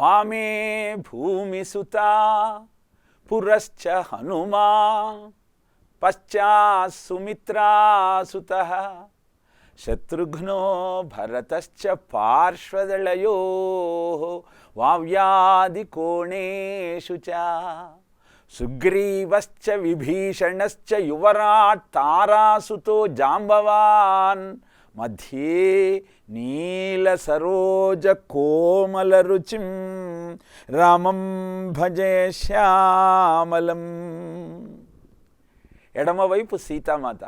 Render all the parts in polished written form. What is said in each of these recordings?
వామే భూమిసుతా పురశ్చ హనుమా పశ్చాత్ సుమిత్రాసుతః శత్రుఘ్నో భరతశ్చ పార్శ్వదళయో వావ్యాది కోణేషు చ సుగ్రీవశ్చ విభీషణశ్చ యువరాట్ తారాసుతో జాంబవాన్ మధ్యే నీలసరోజ కోమలరుచిం రామం భజే శ్యామలం. ఎడమవైపు సీతామాత,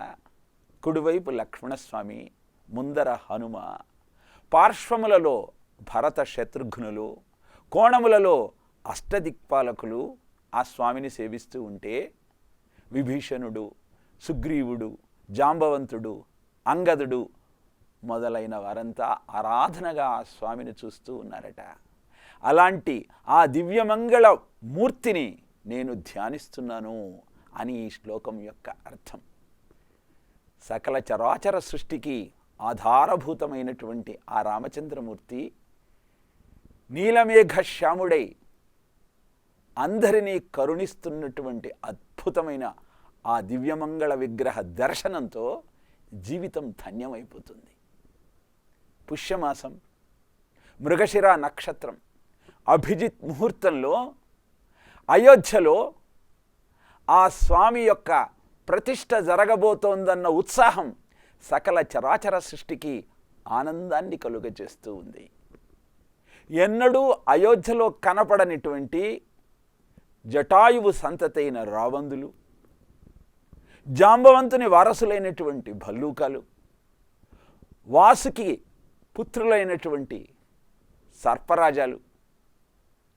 కుడివైపు లక్ష్మణస్వామి, ముందర హనుమ, పార్శ్వములలో భరత శత్రుఘ్నులు, కోణములలో అష్టదిక్పాలకులు ఆ స్వామిని సేవిస్తూ ఉంటే విభీషణుడు, సుగ్రీవుడు, జాంబవంతుడు, అంగదుడు మొదలైన వారంతా ఆరాధనగా ఆ స్వామిని చూస్తూ ఉన్నారట. అలాంటి ఆ దివ్యమంగళ మూర్తిని నేను ధ్యానిస్తున్నాను అని ఈ శ్లోకం యొక్క అర్థం. సకల చరాచర సృష్టికి ఆధారభూతమైనటువంటి ఆ రామచంద్రమూర్తి నీలమేఘ శ్యాముడై అందరినీ కరుణిస్తున్నటువంటి అద్భుతమైన ఆ దివ్యమంగళ విగ్రహ దర్శనంతో జీవితం ధన్యమైపోతుంది. పుష్యమాసం, మృగశిర నక్షత్రం, అభిజిత్ ముహూర్తంలో అయోధ్యలో ఆ స్వామి యొక్క ప్రతిష్ఠ జరగబోతోందన్న ఉత్సాహం సకల చరాచర సృష్టికి ఆనందాన్ని కలుగజేస్తూ ఉంది. ఎన్నడూ అయోధ్యలో కనపడనిటువంటి జటాయువు సంతతైన రావందులు, జాంబవంతుని వారసులైనటువంటి భల్లూకాలు, వాసుకి పుత్రులైనటువంటి సర్పరాజాలు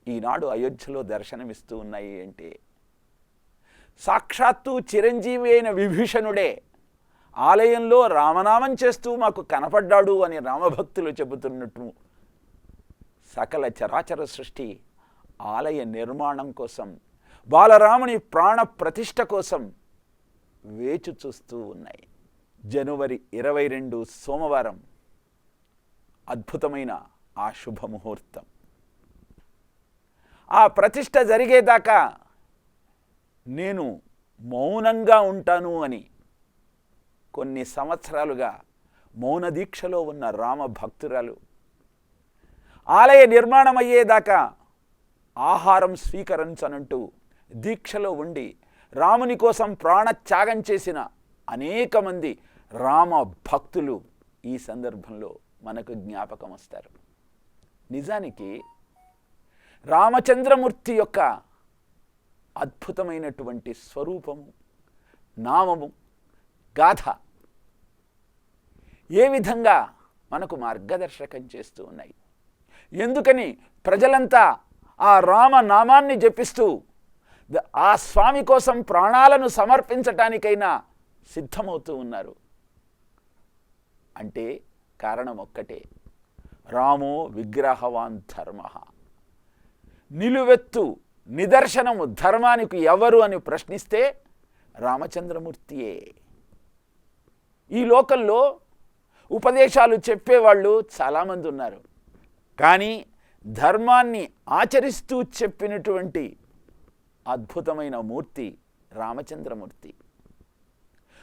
ఈనాడు అయోధ్యలో దర్శనమిస్తూ ఉన్నాయి. అంటే సాక్షాత్తు చిరంజీవి అయిన విభీషణుడే ఆలయంలో రామనామం చేస్తూ మాకు కనపడ్డాడు అని రామభక్తులు చెబుతున్నట్టు సకల చరాచర సృష్టి ఆలయ నిర్మాణం కోసం, బాలరాముని ప్రాణ ప్రతిష్ఠ కోసం వేచి చూస్తూ ఉన్నాయి. జనవరి 22 సోమవారం అద్భుతమైన ఆ శుభముహూర్తం. ఆ ప్రతిష్ఠ జరిగేదాకా నేను మౌనంగా ఉంటాను అని కొన్ని సంవత్సరాలుగా మౌన దీక్షలో ఉన్న రామ భక్తురాలు ఆలయ నిర్మాణం అయ్యేదాకా ఆహారం స్వీకరించనంటూ దీక్షలో ఉండి రాముని కోసం ప్రాణత్యాగం చేసిన అనేక మంది రామ భక్తులు ఈ సందర్భంలో మనకు జ్ఞాపకం వస్తారు. నిజానికి రామచంద్రమూర్తి యొక్క అద్భుతమైనటువంటి స్వరూపము, నామము, గాథ ఏ విధంగా మనకు మార్గదర్శకం చేస్తూ ఉన్నాయి. ఎందుకని ప్రజలంతా ఆ రామనామాన్ని జపిస్తూ ఆ స్వామి కోసం ప్రాణాలను సమర్పించటానికైనా సిద్ధమవుతూ ఉన్నారు అంటే కారణం ఒక్కటే, రామో విగ్రహవాన్ ధర్మ. నిలువెత్తు నిదర్శనము ధర్మానికి ఎవరు అని ప్రశ్నిస్తే రామచంద్రమూర్తియే. ఈ లోకంలో ఉపదేశాలు చెప్పేవాళ్ళు చాలామంది ఉన్నారు, కానీ ధర్మాన్ని ఆచరిస్తూ చెప్పినటువంటి అద్భుతమైన మూర్తి రామచంద్రమూర్తి.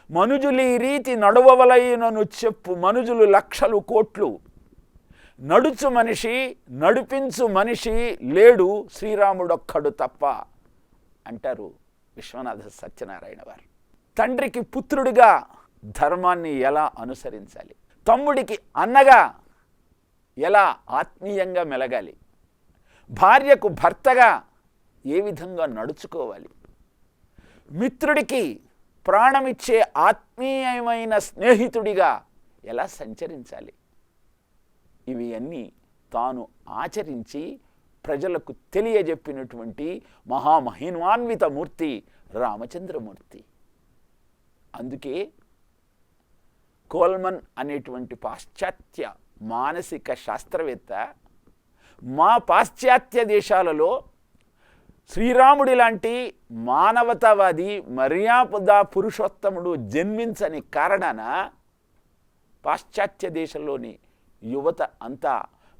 మనుజులు ఈ రీతి నడువవలయునను చెప్పు మనుజులు లక్షలు కోట్లు, నడుచు మనిషి నడిపించు మనిషి లేడు శ్రీరాముడొక్కడు తప్ప అంటారు విశ్వనాథ సత్యనారాయణ వారు. తండ్రికి పుత్రుడిగా ధర్మాన్ని ఎలా అనుసరించాలి, తమ్ముడికి అన్నగా ఎలా ఆత్మీయంగా మెలగాలి, భార్యకు భర్తగా ఏ విధంగా నడుచుకోవాలి, మిత్రుడికి ప్రాణమిచ్చే ఆత్మీయమైన స్నేహితుడిగా ఎలా సంచరించాలి, ఇవి అన్నీ తాను ఆచరించి ప్రజలకు తెలియజెప్పినటువంటి మహామహిమాన్విత మూర్తి రామచంద్రమూర్తి. అందుకే కోల్మన్ అనేటువంటి పాశ్చాత్య మానసిక శాస్త్రవేత్త మా పాశ్చాత్య దేశాలలో శ్రీరాముడి లాంటి మానవతావాది మర్యాద పురుషోత్తముడు జన్మించని కారణాన పాశ్చాత్య దేశంలోని యువత అంతా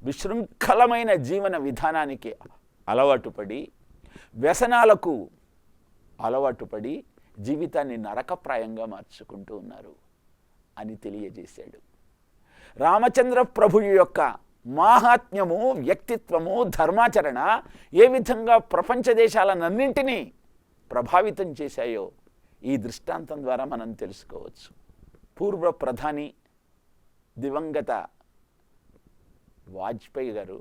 విశృంఖలమైన జీవన విధానానికి అలవాటు పడి, వ్యసనాలకు అలవాటు పడి జీవితాన్ని నరకప్రాయంగా మార్చుకుంటూ ఉన్నారు అని తెలియజేశాడు. రామచంద్ర ప్రభు యొక్క మాహాత్మ్యము, వ్యక్తిత్వము, ధర్మాచరణ ఏ విధంగా ప్రపంచ దేశాలన్నింటినీ ప్రభావితం చేశాయో ఈ దృష్టాంతం ద్వారా మనం తెలుసుకోవచ్చు. పూర్వ ప్రధాని దివంగత వాజ్పేయి గారు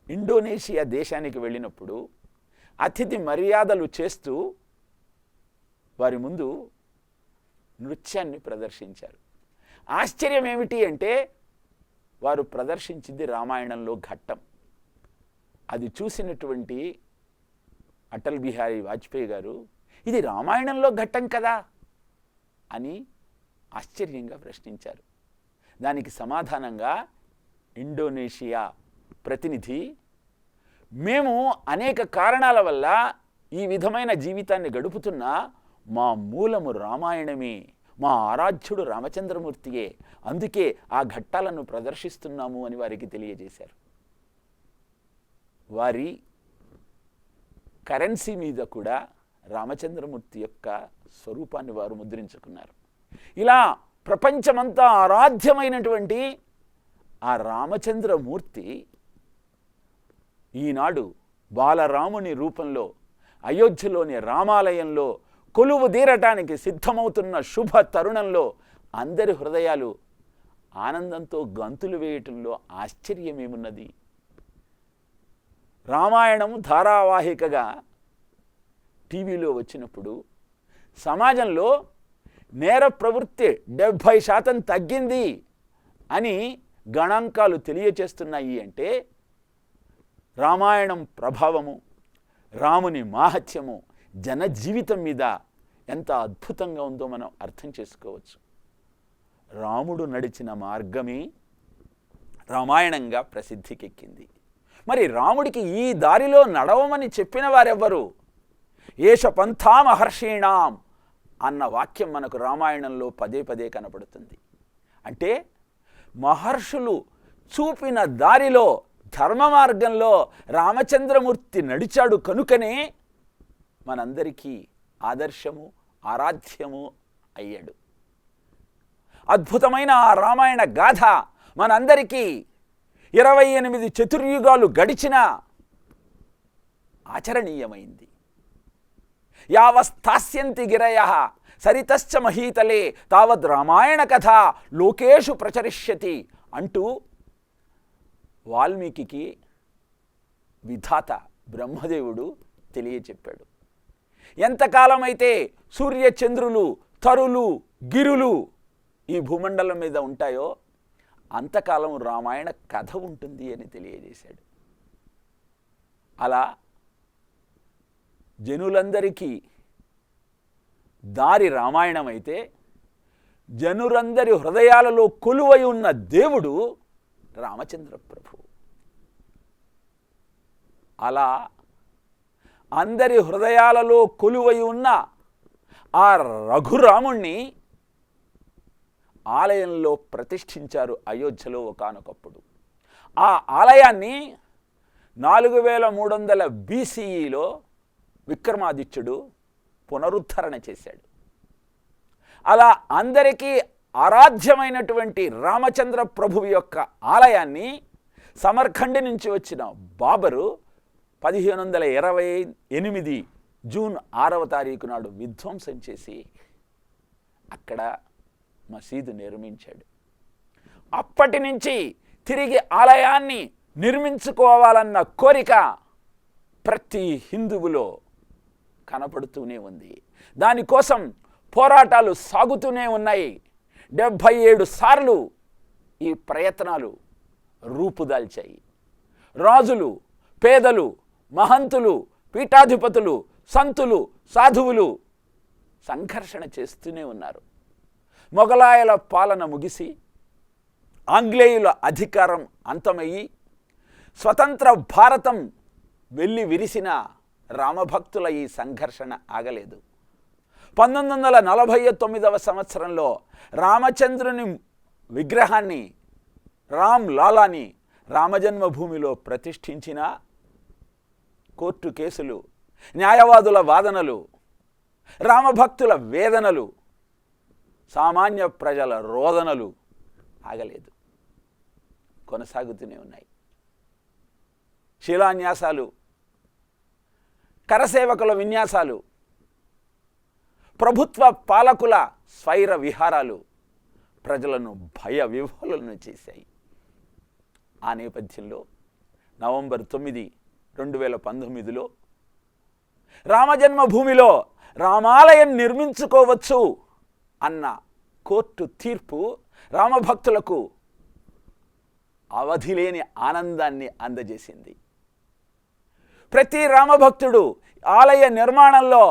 ఇండోనేషియా దేశానికి వెళ్ళినప్పుడు అతిథి మర్యాదలు చేస్తూ వారి ముందు నృత్యాన్ని ప్రదర్శించారు. ఆశ్చర్యం ఏమిటి అంటే వారు ప్రదర్శించింది రామాయణంలో ఘట్టం. అది చూసినటువంటి అటల్ బిహారీ వాజ్పేయి గారు, ఇది రామాయణంలో ఘట్టం కదా అని ఆశ్చర్యంగా ప్రశ్నించారు. దానికి సమాధానంగా ఇండోనేషియా ప్రతినిధి, మేము అనేక కారణాల వల్ల ఈ విధమైన జీవితాన్ని గడుపుతున్నా మా మూలము రామాయణమే, మా ఆరాధ్యుడు రామచంద్రమూర్తియే, అందుకే ఆ ఘట్టాలను ప్రదర్శిస్తున్నాము అని వారికి తెలియజేశారు. వారి కరెన్సీ మీద కూడా రామచంద్రమూర్తి యొక్క స్వరూపాన్ని వారు ముద్రించుకున్నారు. ఇలా ప్రపంచమంతా ఆరాధ్యమైనటువంటి ఆ రామచంద్రమూర్తి ఈనాడు బాలరాముని రూపంలో అయోధ్యలోని రామాలయంలో కొలువు తీరటానికి సిద్ధమవుతున్న శుభ తరుణంలో అందరి హృదయాలు ఆనందంతో గంతులు వేయటంలో ఆశ్చర్యమేమున్నది? రామాయణం ధారావాహికగా టీవీలో వచ్చినప్పుడు సమాజంలో నేర ప్రవృత్తి 70% తగ్గింది అని గణాంకాలు తెలియచేస్తున్నాయి అంటే రామాయణం ప్రభావము, రాముని మాహత్యము జనజీవితం మీద ఎంత అద్భుతంగా ఉందో మనం అర్థం చేసుకోవచ్చు. రాముడు నడిచిన మార్గమే రామాయణంగా ప్రసిద్ధికెక్కింది. మరి రాముడికి ఈ దారిలో నడవమని చెప్పిన వారెవ్వరు? ఏష పంథా మహర్షీణాం అన్న వాక్యం మనకు రామాయణంలో పదే పదే కనపడుతుంది. అంటే మహర్షులు చూపిన దారిలో, ధర్మ మార్గంలో రామచంద్రమూర్తి నడిచాడు కనుకనే మనందరికీ ఆదర్శము, ఆరాధ్యము అయ్యాడు. అద్భుతమైన ఆ రామాయణ గాథ మనందరికీ 28 చతుర్యుగాలు గడిచినా ఆచరణీయమైంది. యావస్థాస్యంతి గిరయః సరితశ్చ మహీతలే తావద్ రామాయణ కథ లోకేషు ప్రచరిష్యతి అంటూ వాల్మీకి విధాత బ్రహ్మదేవుడు తెలియచెప్పాడు. ఎంతకాలమైతే సూర్యచంద్రులు, తరులు, గిరులు ఈ భూమండలం మీద ఉంటాయో అంతకాలం రామాయణ కథ ఉంటుంది అని తెలియజేశాడు. అలా జనులందరికీ దారి రామాయణం అయితే జనులందరి హృదయాలలో కొలువై ఉన్న దేవుడు రామచంద్ర ప్రభు. అలా అందరి హృదయాలలో కొలువై ఉన్న ఆ రఘురాముణ్ణి ఆలయంలో ప్రతిష్ఠించారు అయోధ్యలో ఒకానొకప్పుడు. ఆ ఆలయాన్ని 4300 BCEలో విక్రమాదిత్యుడు పునరుద్ధరణ చేశాడు. అలా అందరికీ ఆరాధ్యమైనటువంటి రామచంద్ర ప్రభువు యొక్క ఆలయాన్ని సమర్ఖండి నుంచి వచ్చిన బాబరు 1528 జూన్ 6వ తారీఖు నాడు విధ్వంసం చేసి అక్కడ మసీదు నిర్మించాడు. అప్పటి నుంచి తిరిగి ఆలయాన్ని నిర్మించుకోవాలన్న కోరిక ప్రతి హిందువులో కనపడుతూనే ఉంది. దానికోసం పోరాటాలు సాగుతూనే ఉన్నాయి. 77 సార్లు ఈ ప్రయత్నాలు రూపుదాల్చాయి. రాజులు, పేదలు, మహంతులు, పీఠాధిపతులు, సంతులు, సాధువులు సంఘర్షణ చేస్తూనే ఉన్నారు. మొఘలాయల పాలన ముగిసి ఆంగ్లేయుల అధికారం అంతమయ్యి స్వతంత్ర భారతం వెళ్ళి విరిసిన రామభక్తుల ఈ సంఘర్షణ ఆగలేదు. 1949వ సంవత్సరంలో రామచంద్రుని విగ్రహాన్ని, రామ్ లాలాని రామజన్మభూమిలో ప్రతిష్ఠించిన కోర్టు కేసులు, న్యాయవాదుల వాదనలు, రామభక్తుల వేదనలు, సామాన్య ప్రజల రోదనలు ఆగలేదు, కొనసాగుతూనే ఉన్నాయి. శిలాన్యాసాలు, కరసేవకుల విన్యాసాలు, ప్రభుత్వ పాలకుల స్వైర విహారాలు ప్రజలను భయ విహ్వలను చేశాయి. ఆ నేపథ్యంలో నవంబర్ 9, 2019లో రామజన్మభూమిలో రామాలయం నిర్మించుకోవచ్చు అన్న కోర్టు తీర్పు రామభక్తులకు అవధిలేని ఆనందాన్ని అందజేసింది. ప్రతి రామభక్తుడు ఆలయ నిర్మాణంలో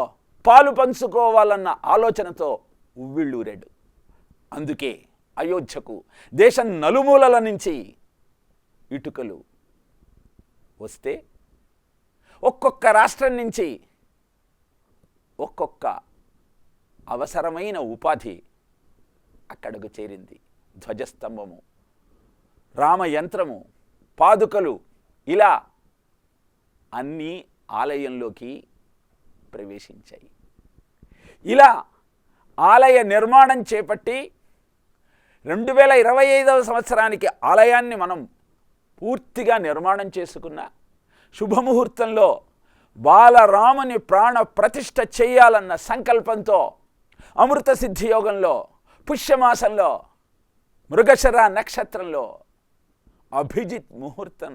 పాలు పంచుకోవాలన్న ఆలోచనతో ఉవ్విళ్ళూరాడు. అందుకే అయోధ్యకు దేశం నలుమూలల నుంచి ఇటుకలు వస్తే ఒక్కొక్క రాష్ట్రం నుంచి ఒక్కొక్క అవసరమైన ఉపాధి అక్కడకు చేరింది. ధ్వజస్తంభము, రామయంత్రము, పాదుకలు, ఇలా అన్నీ ఆలయంలోకి ప్రవేశించాయి. ఇలా ఆలయ నిర్మాణం చేపట్టి 2025వ సంవత్సరానికి ఆలయాన్ని మనం పూర్తిగా నిర్మాణం చేసుకున్న శుభముహూర్తంలో బాలరాముని ప్రాణ ప్రతిష్ఠ చేయాలన్న సంకల్పంతో అమృత సిద్ధి యోగంలో, పుష్యమాసంలో, మృగశిర నక్షత్రంలో, అభిజిత్ ముహూర్తం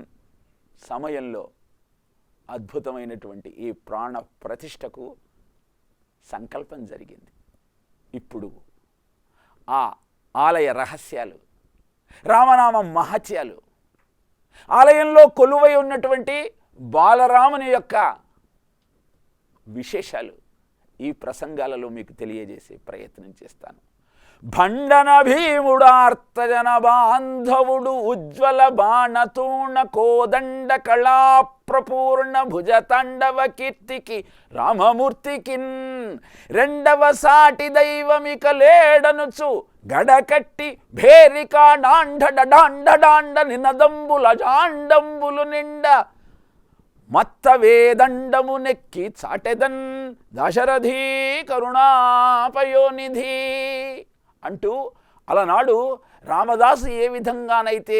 సమయంలో అద్భుతమైనటువంటి ఈ ప్రాణ ప్రతిష్టకు సంకల్పం జరిగింది. ఇప్పుడు ఆ ఆలయ రహస్యాలు, రామనామ మహత్యాలు, ఆలయంలో కొలువై ఉన్నటువంటి బాలరాముని యొక్క విశేషాలు ఈ ప్రసంగాలలో మీకు తెలియజేసే ప్రయత్నం చేస్తాను. భండన భీముడార్తజన బాంధవుడు ఉజ్వల బాణతూణ కోదండ కళా ప్రపూర్ణ భుజ తాండవ కీర్తికి రామమూర్తికిన్ రెండవ సాటి దైవమిక లేడనుచు గడకట్టి భేరిక డాండ నినదంబుల జాండంబులు నిండ మత్త వేదండము నెక్కి చాటెదన్ దశరథీ కరుణాపయోనిధి అంటూ అలనాడు రామదాసు ఏ విధంగానైతే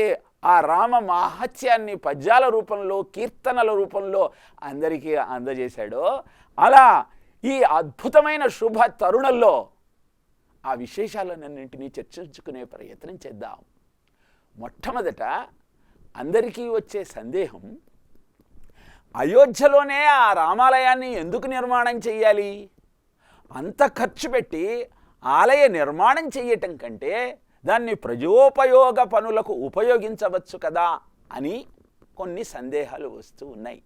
ఆ రామ మహత్యాన్ని పద్యాల రూపంలో, కీర్తనల రూపంలో అందరికీ అందజేశాడో, అలా ఈ అద్భుతమైన శుభ తరుణంలో ఆ విశేషాలన్నింటినీ చర్చించుకునే ప్రయత్నం చేద్దాం. మొట్టమొదట అందరికీ వచ్చే సందేహం, అయోధ్యలోనే ఆ రామాలయాన్ని ఎందుకు నిర్మాణం చెయ్యాలి? అంత ఖర్చు పెట్టి ఆలయ నిర్మాణం చెయ్యటం కంటే దాన్ని ప్రజోపయోగ పనులకు ఉపయోగించవచ్చు కదా అని కొన్ని సందేహాలు వస్తూ ఉన్నాయి.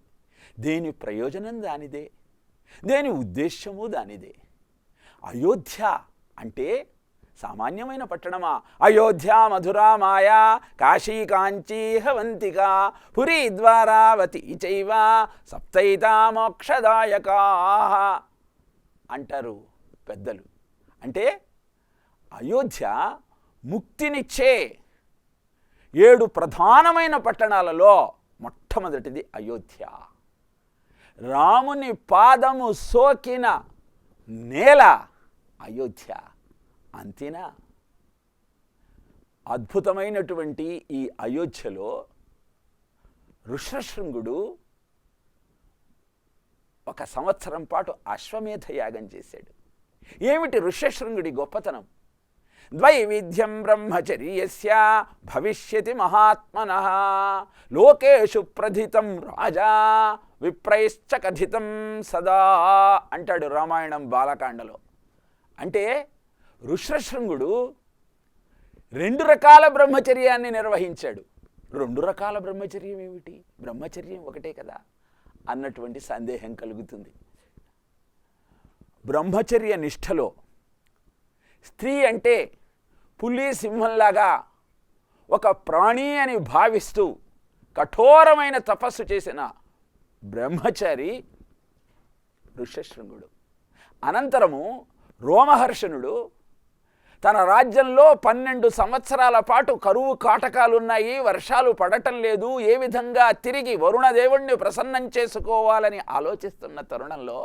దేని ప్రయోజనం దానిదే, దేని ఉద్దేశ్యము దానిదే. అయోధ్య అంటే సామాన్యమైన పట్టణమా? అయోధ్య మధురా మాయా కాశీ కాంచీ హవంతిక పురీ ద్వారావతి చైవ సప్తైతా మోక్షదాయకా అంటారు పెద్దలు. అంటే అయోధ్య ముక్తినిచ్చే 7 ప్రధానమైన పట్టణాలలో మొట్టమొదటిది అయోధ్య. రాముని పాదము సోకిన నేల అయోధ్య. అంతేనా? అద్భుతమైనటువంటి ఈ అయోధ్యలో ఋష్యశృంగుడు 1 సంవత్సరం పాటు అశ్వమేధ యాగం చేశాడు. ఏమిటి ఋష్యశృంగుడి గొప్పతనం? ద్వైవిధ్యం బ్రహ్మచర్యస్య భవిష్యతి మహాత్మనః లోకేషు ప్రథితం రాజా విప్రైశ్చ కథితం సదా అంటాడు రామాయణం బాలకాండలో. అంటే ఋష్యశృంగుడు 2 రకాల బ్రహ్మచర్యాన్ని నిర్వహించాడు. 2 రకాల బ్రహ్మచర్యం ఏమిటి? బ్రహ్మచర్యం ఒకటే కదా అన్నటువంటి సందేహం కలుగుతుంది. బ్రహ్మచర్య నిష్ఠలో స్త్రీ అంటే పులి సింహంలాగా ఒక ప్రాణి అని భావిస్తూ కఠోరమైన తపస్సు చేసిన బ్రహ్మచారి ఋష్యశృంగుడు. అనంతరము రోమహర్షణుడు తన రాజ్యంలో 12 సంవత్సరాల పాటు కరువు కాటకాలున్నాయి, వర్షాలు పడటం లేదు, ఏ విధంగా తిరిగి వరుణదేవుణ్ణి ప్రసన్నం చేసుకోవాలని ఆలోచిస్తున్న తరుణంలో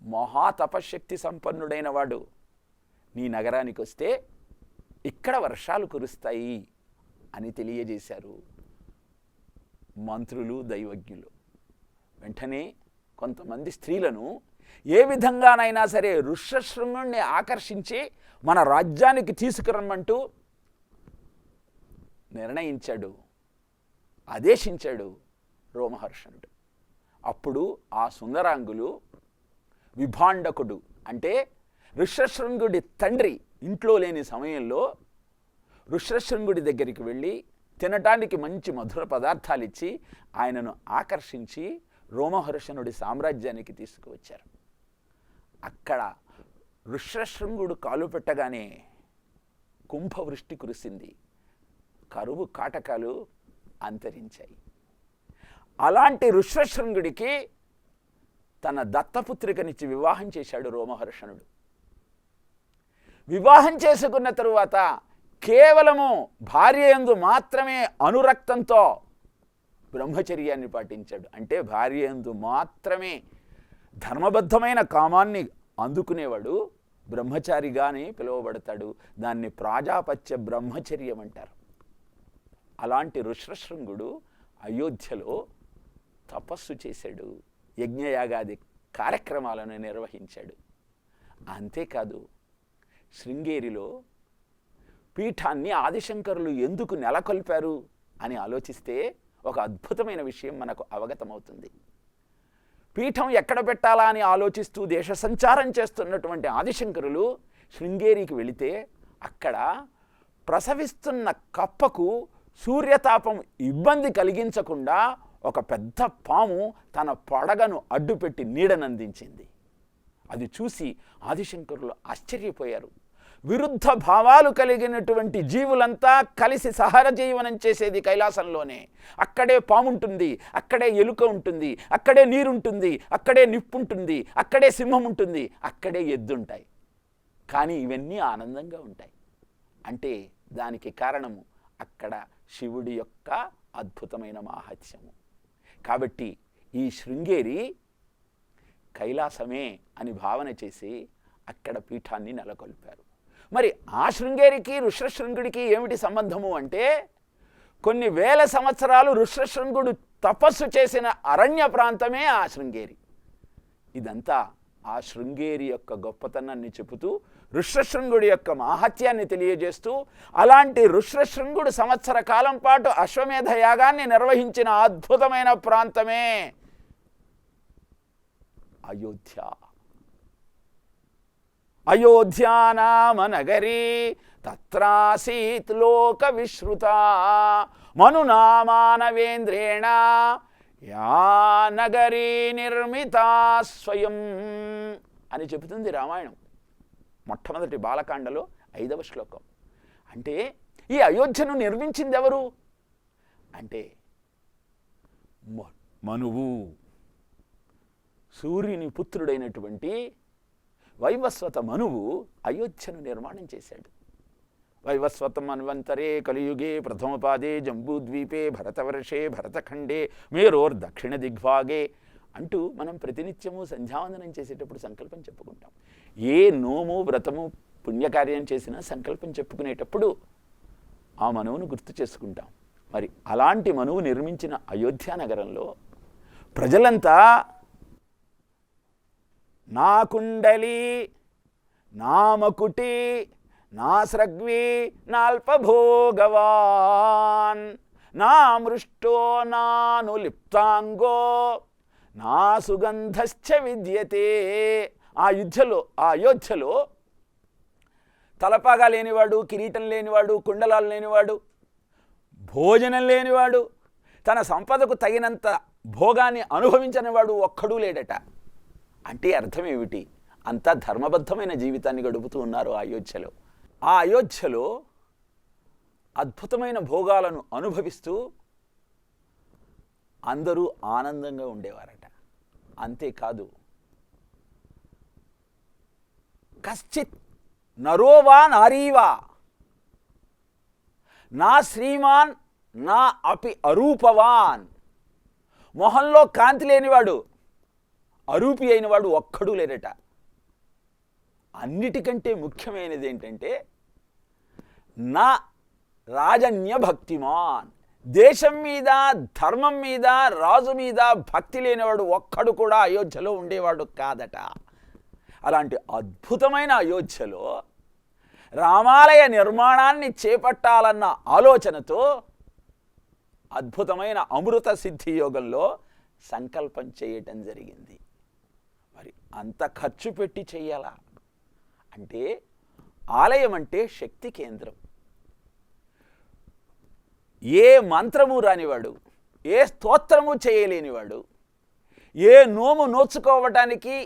మహాతపశక్తి సంపన్నుడైన వాడు నీ నగరానికి వస్తే ఇక్కడ వర్షాలు కురుస్తాయి అని తెలియజేశారు మంత్రులు, దైవజ్ఞులు. వెంటనే కొంతమంది స్త్రీలను ఏ విధంగానైనా సరే ఋష్యశృంగుణ్ణి ఆకర్షించి మన రాజ్యానికి తీసుకురమ్మంటూ నిర్ణయించాడు, ఆదేశించాడు రోమహర్షణుడు. అప్పుడు ఆ సుందరాంగులు విభాండకుడు అంటే ఋష్యశృంగుడి తండ్రి ఇంట్లో లేని సమయంలో ఋష్యశృంగుడి దగ్గరికి వెళ్ళి తినటానికి మంచి మధుర పదార్థాలు ఇచ్చి ఆయనను ఆకర్షించి రోమహర్షణుడి సామ్రాజ్యానికి తీసుకువచ్చారు. అక్కడ ఋష్యశృంగుడు కాలు పెట్టగానే కుంభవృష్టి కురిసింది, కరువు కాటకాలు అంతరించాయి. అలాంటి ఋష్యశృంగుడికి తన దత్తపుత్రికనిచ్చి వివాహం చేశాడు రోమహర్షణుడు. వివాహం చేసుకున్న తరువాత కేవలము భార్య యందు మాత్రమే అనురక్తంతో బ్రహ్మచర్యాన్ని పాటించాడు. అంటే భార్య యందు మాత్రమే ధర్మబద్ధమైన కామాన్ని అందుకునేవాడు బ్రహ్మచారిగానే పిలువబడతాడు. దాన్ని ప్రాజాపత్య బ్రహ్మచర్యం అంటారు. అలాంటి ఋష్యశృంగుడు అయోధ్యలో తపస్సు చేశాడు, యజ్ఞయాగాది కార్యక్రమాలను నిర్వహించాడు. అంతేకాదు శృంగేరిలో పీఠాన్ని ఆదిశంకరులు ఎందుకు నెలకొల్పారు అని ఆలోచిస్తే ఒక అద్భుతమైన విషయం మనకు అవగతమవుతుంది. పీఠం ఎక్కడ పెట్టాలా అని ఆలోచిస్తూ దేశ సంచారం చేస్తున్నటువంటి ఆదిశంకరులు శృంగేరికి వెళితే అక్కడ ప్రసవిస్తున్న కప్పకు సూర్యతాపం ఇబ్బంది కలిగించకుండా ఒక పెద్ద పాము తన పడగను అడ్డుపెట్టి నీడనందించింది. అది చూసి ఆదిశంకరులు ఆశ్చర్యపోయారు. విరుద్ధ భావాలు కలిగినటువంటి జీవులంతా కలిసి సహజీవనం చేసేది కైలాసంలోనే. అక్కడే పాముంటుంది, అక్కడే ఎలుక ఉంటుంది, అక్కడే నీరుంటుంది, అక్కడే నిప్పుంటుంది, అక్కడే సింహం ఉంటుంది, అక్కడే ఎద్దుంటాయి. కానీ ఇవన్నీ ఆనందంగా ఉంటాయి. అంటే దానికి కారణము అక్కడ శివుడి యొక్క అద్భుతమైన మాహాత్మ్యము. కాబట్టి ఈ శృంగేరి కైలాసమే అని భావన చేసి అక్కడ పీఠాన్ని నెలకొల్పారు. మరి ఆ శృంగేరికి ఋష్యశృంగుడికి ఏమిటి సంబంధము అంటే కొన్ని వేల సంవత్సరాలు ఋష్యశృంగుడు తపస్సు చేసిన అరణ్య ప్రాంతమే ఆ శృంగేరి. ఇదంతా ఆ శృంగేరి యొక్క గొప్పతనాన్ని చెబుతూ ఋష్యశృంగుడి యొక్క మాహాత్యాన్ని తెలియజేస్తూ అలాంటి ఋష్యశృంగుడు సంవత్సర కాలం పాటు అశ్వమేధ యాగాన్ని నిర్వహించిన అద్భుతమైన ప్రాంతమే అయోధ్య. అయోధ్యా నామ నగరీ తత్రాసీత్ లోక విశ్రుత మనునామానవేంద్రేణ యా నగరీ నిర్మితా స్వయం అని చెబుతుంది రామాయణం మొట్టమొదటి బాలకాండలో 5వ శ్లోకం. అంటే ఈ అయోధ్యను నిర్మించింది ఎవరు అంటే మనువు, సూర్యుని పుత్రుడైనటువంటి వైవస్వత మనువు అయోధ్యను నిర్మాణం చేశాడు. వైవస్వతం మన్వంతరే కలియుగే ప్రథమపాదే జంబూద్వీపే భరతవర్షే భరతఖండే మేరోర్ దక్షిణ దిగ్భాగే అంటూ మనం ప్రతినిత్యము సంధ్యావందనం చేసేటప్పుడు సంకల్పం చెప్పుకుంటాం. ఏ నోము వ్రతము పుణ్యకార్యం చేసినా సంకల్పం చెప్పుకునేటప్పుడు ఆ మనువును గుర్తు చేసుకుంటాం. మరి అలాంటి మనువు నిర్మించిన అయోధ్య నగరంలో ప్రజలంతా నా కుండలి నా మకుటి నా స్రగ్వి నాల్పభోగవాన్ నా మృష్టో నాను లిప్తాంగో నా సుగంధశ్చ విద్యతే. ఆ అయోధ్యలో తలపాగా లేనివాడు, కిరీటం లేనివాడు, కుండలాలు లేనివాడు, భోజనం లేనివాడు, తన సంపదకు తగినంత భోగాన్ని అనుభవించనివాడు ఒక్కడూ లేడట. అంటే అర్థం ఏమిటి? అంతా ధర్మబద్ధమైన జీవితాన్ని గడుపుతూ ఉన్నారు ఆ అయోధ్యలో. ఆ అయోధ్యలో అద్భుతమైన భోగాలను అనుభవిస్తూ అందరూ ఆనందంగా ఉండేవారట. అంతేకాదు కశ్చిత్ నరోవా నారీవా నా శ్రీమాన్ నా అపి అరూపవాన్. మొహంలో కాంతి లేనివాడు, అరూపి అయినవాడు ఒక్కడూ లేరట. అన్నిటికంటే ముఖ్యమైనది ఏంటంటే నా రాజన్య భక్తిమాన్. దేశం మీద, ధర్మం మీద, రాజు మీద భక్తి లేనివాడు ఒక్కడు కూడా అయోధ్యలో ఉండేవాడు కాదట. అలాంటి అద్భుతమైన అయోధ్యలో రామాలయ నిర్మాణాన్ని చేపట్టాలన్న ఆలోచనతో అద్భుతమైన అమృత సిద్ధి యోగంలో సంకల్పం చేయటం జరిగింది. మరి అంత ఖర్చు పెట్టి చెయ్యాలా అంటే, ఆలయం అంటే శక్తి కేంద్రం. ఏ మంత్రము రానివాడు, ఏ స్తోత్రము చేయలేనివాడు, ఏ నోము నోచుకోవటానికి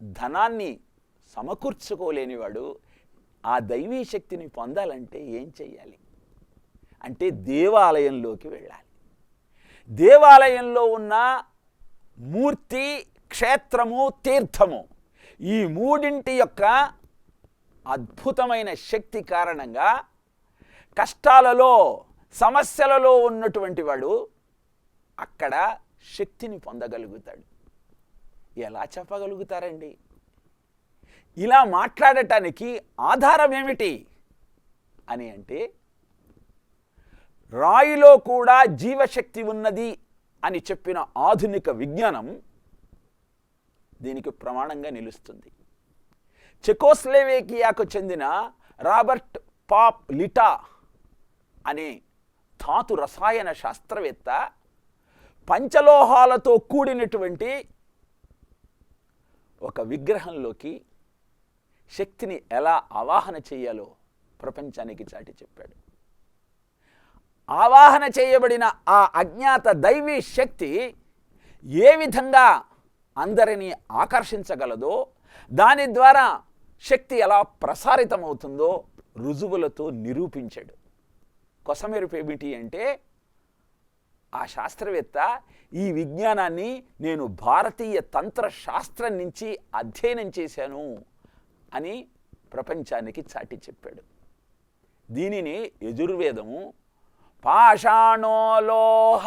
ధనాన్ని సమకూర్చుకోలేనివాడు ఆ దైవీ శక్తిని పొందాలంటే ఏం చెయ్యాలి అంటే దేవాలయంలోకి వెళ్ళాలి. దేవాలయంలో ఉన్న మూర్తి, క్షేత్రము, తీర్థము, ఈ మూడింటి యొక్క అద్భుతమైన శక్తి కారణంగా కష్టాలలో, సమస్యలలో ఉన్నటువంటి వాడు అక్కడ శక్తిని పొందగలుగుతాడు. ఎలా చెప్పగలుగుతారండి? ఇలా మాట్లాడటానికి ఆధారం ఏమిటి అని అంటే, రాయిలో కూడా జీవశక్తి ఉన్నది అని చెప్పిన ఆధునిక విజ్ఞానం దీనికి ప్రమాణంగా నిలుస్తుంది. చెకోస్లోవేకియాకు చెందిన రాబర్ట్ పాప్ లిటా అనే ధాతు రసాయన శాస్త్రవేత్త పంచలోహాలతో కూడినటువంటి ఒక విగ్రహంలోకి శక్తిని ఎలా ఆవాహన చేయాలో ప్రపంచానికి చాటి చెప్పాడు. ఆవాహన చేయబడిన ఆ అజ్ఞాత దైవీ శక్తి ఏ విధంగా అందరినీ ఆకర్షించగలదో, దాని ద్వారా శక్తి ఎలా ప్రసారితమవుతుందో రుజువులతో నిరూపించాడు. కొసమెరుపు ఏమిటి అంటే, ఆ శాస్త్రవేత్త ఈ విజ్ఞానాన్ని నేను భారతీయ తంత్ర శాస్త్రం నుంచి అధ్యయనం చేశాను అని ప్రపంచానికి చాటి చెప్పాడు. దీనిని యజుర్వేదము పాషాణోలోహ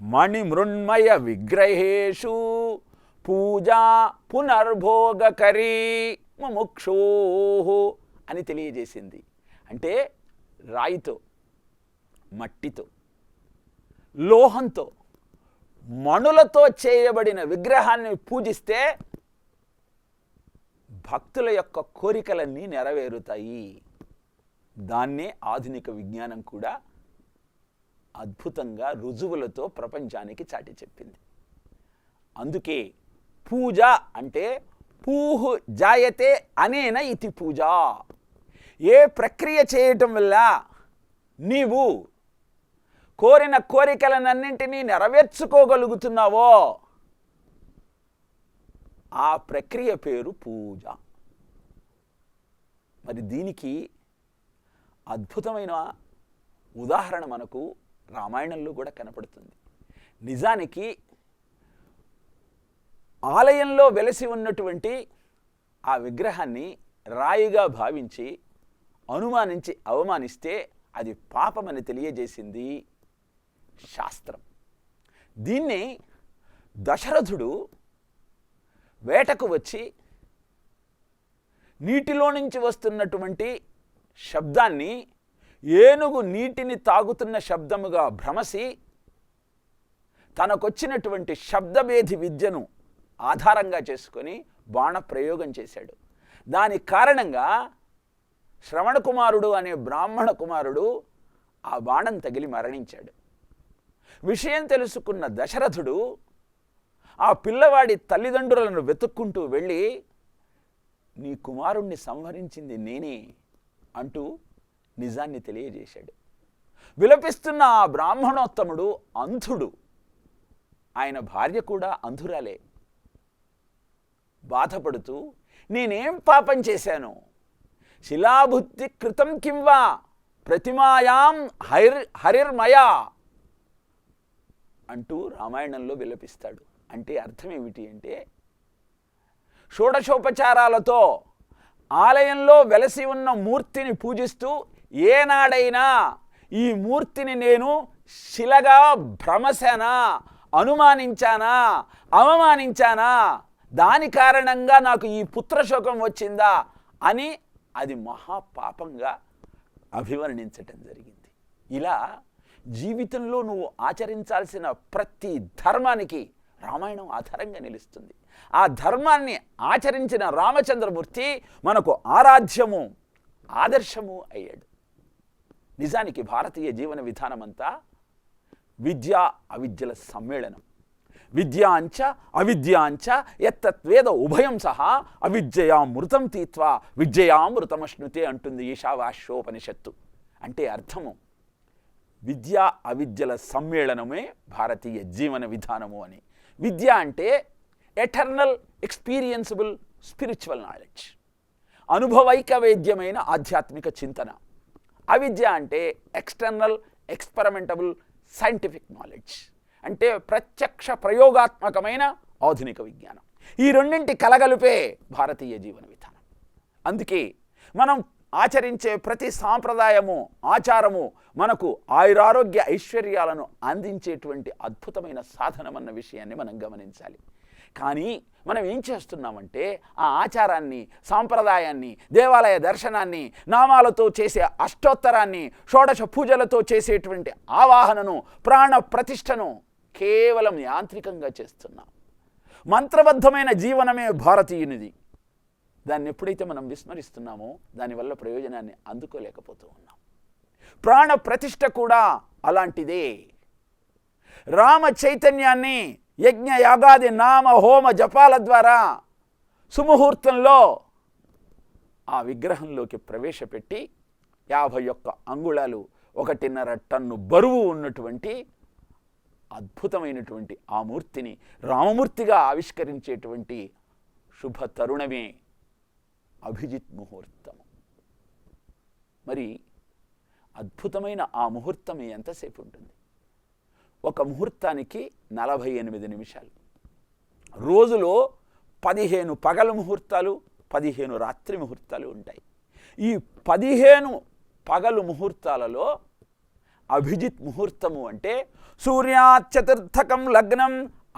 మణిమృణ్మయ విగ్రహేషు పూజా పునర్భోగకరీ ముముక్షో అని తెలియజేసింది. అంటే రాయితో, మట్టితో, లోహంతో, మణులతో చేయబడిన విగ్రహాన్ని పూజిస్తే భక్తుల యొక్క కోరికలన్నీ నెరవేరుతాయి. దాన్నే ఆధునిక విజ్ఞానం కూడా అద్భుతంగా రుజువులతో ప్రపంచానికి చాటి చెప్పింది. అందుకే పూజ అంటే పూహు జాయతే అనేన ఇతి పూజ. ఏ ప్రక్రియ చేయటం వల్ల నీవు కోరిన కోరికలనన్నింటినీ నెరవేర్చుకోగలుగుతున్నావో ఆ ప్రక్రియ పేరు పూజ. మరి దీనికి అద్భుతమైన ఉదాహరణ మనకు రామాయణంలో కూడా కనపడుతుంది. నిజానికి ఆలయంలో వెలసి ఉన్నటువంటి ఆ విగ్రహాన్ని రాయిగా భావించి అనుమానించి అవమానిస్తే అది పాపమని తెలియజేసింది శాస్త్రం. దీన్ని దశరథుడు వేటకు వచ్చి నీటిలో నుంచి వస్తున్నటువంటి శబ్దాన్ని ఏనుగు నీటిని తాగుతున్న శబ్దముగా భ్రమసి తనకొచ్చినటువంటి శబ్దభేది విద్యను ఆధారంగా చేసుకొని బాణ ప్రయోగం చేశాడు. దాని కారణంగా శ్రవణకుమారుడు అనే బ్రాహ్మణ కుమారుడు ఆ బాణం తగిలి మరణించాడు. విషయం తెలుసుకున్న దశరథుడు ఆ పిల్లవాడి తల్లిదండ్రులను వెతుక్కుంటూ వెళ్ళి, నీ కుమారుణ్ణి సంహరించింది నేనే అంటూ నిజాన్ని తెలియజేశాడు. విలపిస్తున్న ఆ బ్రాహ్మణోత్తముడు అంధుడు, ఆయన భార్య కూడా అంధురాలే. బాధపడుతూ, నేనేం పాపం చేశాను? శిలాబుద్ధి కృతం కింవా ప్రతిమాయాం హరిర్మయా అంటూ రామాయణంలో విలపిస్తాడు. అంటే అర్థం ఏమిటి అంటే, షోడశోపచారాలతో ఆలయంలో వెలసి ఉన్న మూర్తిని పూజిస్తూ ఏనాడైనా ఈ మూర్తిని నేను శిలగా భ్రమశానా, అనుమానించానా, అవమానించానా, దాని కారణంగా నాకు ఈ పుత్రశోకం వచ్చిందా అని అది మహాపాపంగా అభివర్ణించటం జరిగింది. ఇలా జీవితంలో నువ్వు ఆచరించాల్సిన ప్రతి ధర్మానికి రామాయణం ఆధారంగా నిలుస్తుంది. ఆ ధర్మాన్ని ఆచరించిన రామచంద్రమూర్తి మనకు ఆరాధ్యము, ఆదర్శము అయ్యాడు. నిజానికి భారతీయ జీవన విధానమంతా విద్యా అవిద్యల సమ్మేళనం. విద్యాంచ అవిద్యాంచ ఎత్తత్వేద ఉభయం సహా అవిద్యయామృతం తీత్వా విద్యయామృతమశ్నుతే అంటుంది ఈశావాస్యోపనిషత్తు. అంటే అర్థము విద్యా అవిద్యల సమ్మేళనమే భారతీయ జీవన విధానము అని. విద్య అంటే ఎటర్నల్ ఎక్స్పీరియన్సబుల్ స్పిరిచువల్ నాలెడ్జ్, అనుభవైక వేద్యమైన ఆధ్యాత్మిక చింతన. అవిద్య అంటే ఎక్స్టర్నల్ ఎక్స్పెరిమెంటబుల్ సైంటిఫిక్ నాలెడ్జ్, అంటే ప్రత్యక్ష ప్రయోగాత్మకమైన ఆధునిక విజ్ఞానం. ఈ రెండింటి కలగలిపే భారతీయ జీవన విధానం. అందుకే మనం ఆచరించే ప్రతి సాంప్రదాయము, ఆచారము మనకు ఆయురారోగ్య ఐశ్వర్యాలను అందించేటువంటి అద్భుతమైన సాధనమన్న విషయాన్ని మనం గమనించాలి. కానీ మనం ఏం చేస్తున్నామంటే ఆ ఆచారాన్ని, సాంప్రదాయాన్ని, దేవాలయ దర్శనాన్ని, నామాలతో చేసే అష్టోత్తరాన్ని, షోడశ పూజలతో చేసేటువంటి ఆవాహనను, ప్రాణ ప్రతిష్టను కేవలం యాంత్రికంగా చేస్తున్నాం. మంత్రబద్ధమైన జీవనమే భారతీయునిది. దాన్ని ఎప్పుడైతే మనం విస్మరిస్తున్నామో దానివల్ల ప్రయోజనాన్ని అందుకోలేకపోతూ ఉన్నాం. ప్రాణ ప్రతిష్ఠ కూడా అలాంటిదే. రామ చైతన్యాన్ని యజ్ఞ యాగాది నామ హోమ జపాల ద్వారా సుముహూర్తంలో ఆ విగ్రహంలోకి ప్రవేశపెట్టి 51 అంగుళాలు 1.5 టన్ను బరువు ఉన్నటువంటి అద్భుతమైనటువంటి ఆ మూర్తిని రామమూర్తిగా ఆవిష్కరించేటువంటి శుభ తరుణమే అభిజిత్ ముహూర్తము. మరి అద్భుతమైన ఆ ముహూర్తం ఎంతసేపు ఉంటుంది? ఒక ముహూర్తానికి 48 నిమిషాలు. రోజులో 15 పగలు ముహూర్తాలు, 15 రాత్రి ముహూర్తాలు ఉంటాయి. ఈ 15 పగలు ముహూర్తాలలో అభిజిత్ ముహూర్తము అంటే సూర్యాచతుర్థకం లగ్నం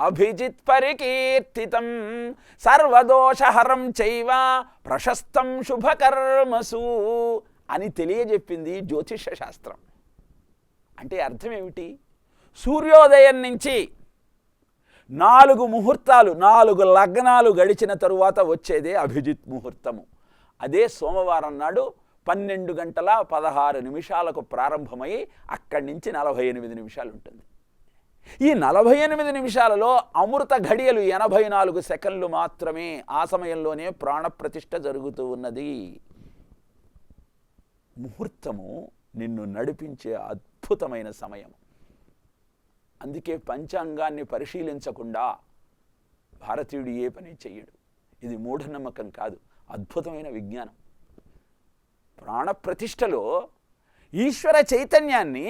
అభిజిత్ పరికీర్తితం సర్వదోషహరం చైవ ప్రశస్తం శుభకర్మసు అని తెలియజెప్పింది జ్యోతిష శాస్త్రం. అంటే అర్థం ఏమిటి? సూర్యోదయం నుంచి 4 ముహూర్తాలు, 4 లగ్నాలు గడిచిన తరువాత వచ్చేదే అభిజిత్ ముహూర్తము. అదే సోమవారం నాడు 12:16 ప్రారంభమై అక్కడి నుంచి 48 నిమిషాలు ఉంటుంది. ఈ 48 నిమిషాలలో అమృత ఘడియలు 84 సెకండ్లు మాత్రమే. ఆ సమయంలోనే ప్రాణప్రతిష్ఠ జరుగుతూ ఉన్నది. ముహూర్తము నిన్ను నడిపించే అద్భుతమైన సమయం. అందుకే పంచాంగాన్ని పరిశీలించకుండా భారతీయుడు ఏ పని చెయ్యడు. ఇది మూఢనమ్మకం కాదు, అద్భుతమైన విజ్ఞానం. ప్రాణప్రతిష్ఠలో ఈశ్వర చైతన్యాన్ని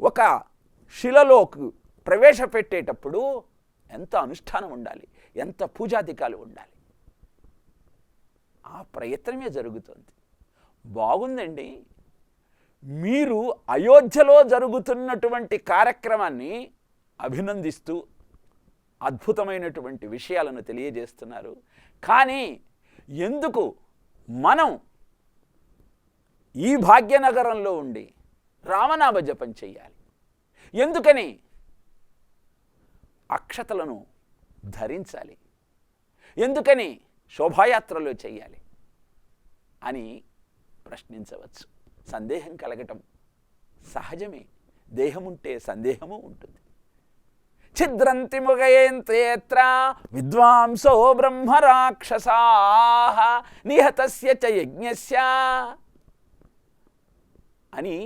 ఒక శిలలోకి ప్రవేశపెట్టేటప్పుడు ఎంత అనుష్ఠానం ఉండాలి, ఎంత పూజాధికాలు ఉండాలి. ఆ ప్రయత్నమే జరుగుతుంది. బాగుందండి. మీరు అయోధ్యలో జరుగుతున్నటువంటి కార్యక్రమాన్ని అభినందిస్తూ అద్భుతమైనటువంటి విషయాలను తెలియజేస్తున్నారు. కానీ ఎందుకు మనం ఈ భాగ్యనగరంలో ఉండి రామనామ జపం చెయ్యాలి? ఎందుకని అక్షతలను ధరించాలి? ఎందుకని శోభాయాత్రలో చెయ్యాలి అని ప్రశ్నించవచ్చు. సందేహం కలగటం సహజమే. దేహముంటే సందేహము ఉంటుంది. ఛిద్రంతి ముగయేంత్రేత్ర విద్వాంసో బ్రహ్మరాక్షసాః నిహతస్య చ యజ్ఞస్య అని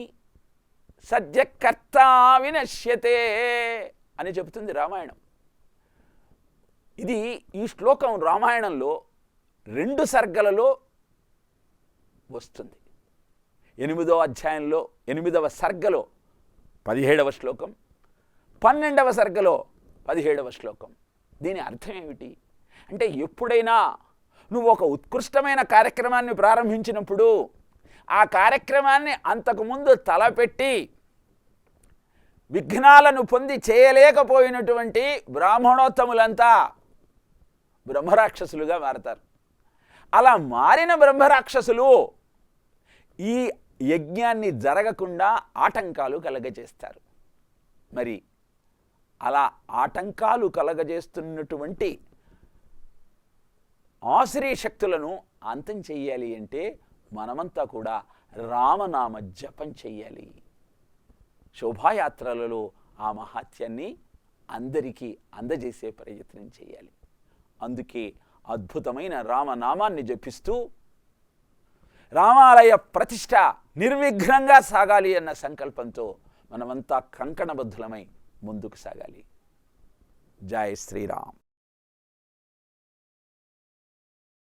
సద్య కర్త వినశ్యతే అని చెబుతుంది రామాయణం. ఇది ఈ శ్లోకం రామాయణంలో 2 సర్గలలో వస్తుంది. 8వ అధ్యాయంలో 8వ సర్గలో 17వ శ్లోకం, 12వ సర్గలో 17వ శ్లోకం. దీని అర్థం ఏమిటి అంటే ఎప్పుడైనా నువ్వు ఒక ఉత్కృష్టమైన కార్యక్రమాన్ని ప్రారంభించినప్పుడు ఆ కార్యక్రమాన్ని అంతకుముందు తలపెట్టి విఘ్నాలను పొంది చేయలేకపోయినటువంటి బ్రాహ్మణోత్తములంతా బ్రహ్మరాక్షసులుగా మారతారు. అలా మారిన బ్రహ్మరాక్షసులు ఈ యజ్ఞాన్ని జరగకుండా ఆటంకాలు కలగజేస్తారు. మరి అలా ఆటంకాలు కలగజేస్తున్నటువంటి ఆశ్రయ శక్తులను అంతం చెయ్యాలి అంటే మనమంతా కూడా రామనామ జపం చెయ్యాలి. శోభాయాత్రలలో ఆ మహాత్యాన్ని అందరికీ అందజేసే ప్రయత్నం చేయాలి. అందుకే అద్భుతమైన రామనామాన్ని జపిస్తూ రామాలయ ప్రతిష్ట నిర్విఘ్నంగా సాగాలి అన్న సంకల్పంతో మనమంతా కంకణబద్ధులమై ముందుకు సాగాలి. జై శ్రీరామ్.